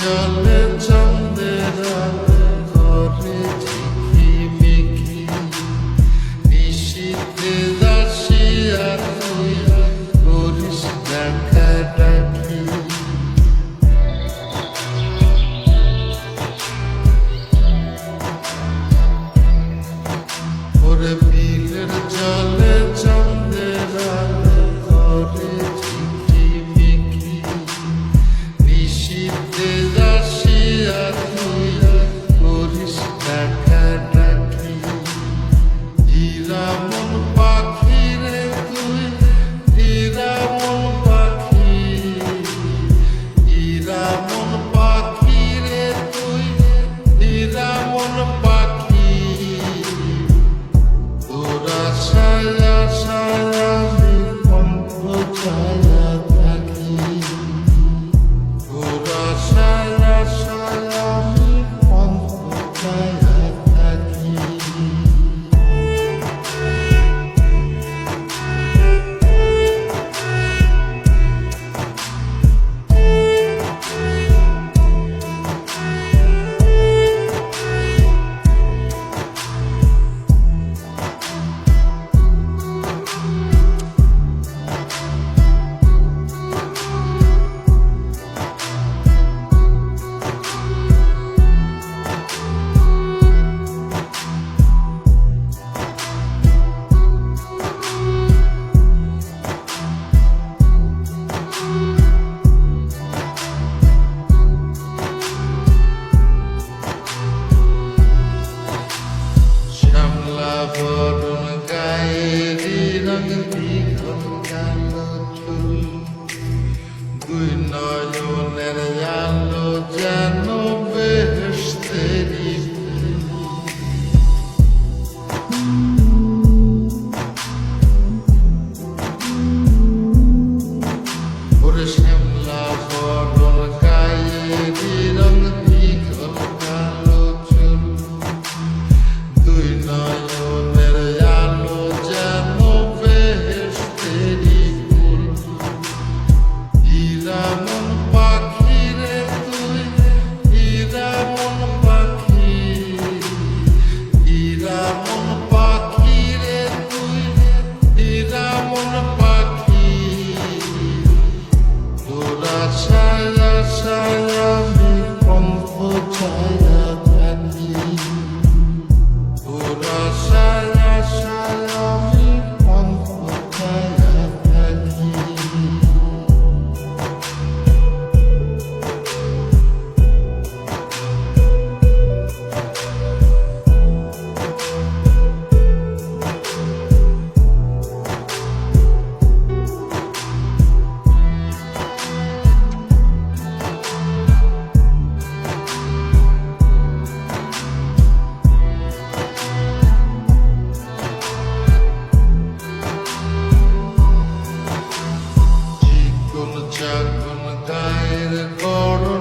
জলে চাঁদের ঘরে ঝিকিমিকি নিশীথে দাসিয়া তুই করিস ডাকাডাকি ওরে বিলের জলে চাঁদের ঘরে ঝিকিমিকি নিশীথে দাসিয়া তুই করিস ডাকাডাকি হীরামন পাখি রে তুই হীরামন পাখি হীরামন পাখি রে তুই হীরামন পাখি তোরা ছায়া ছায়া কণ্ঠ ছায়া থাকি তোরা ছায়া ছায়া কণ্ঠ ছায়া থাকি বরণ গায়েরি রঙ দীঘল কালো চুল দুই নয়নের আলো যেন বেহেশতেরি ওরে শ্যামলা বরণ গায়েরি রঙ দীঘল কালো চুল দুই নয়নের আলো যেন বেহেশতেরি ফুল হীরামন পাখি রে তুই হীরামন পাখি হীরামন পাখি রে তুই হীরামন পাখি তোরা ছায়া ছায়া কণ্ঠ ছায়া থাকি তোরা ছায়া ছায়া কণ্ঠ ছায়া থাকি চাকন গায়ের গড়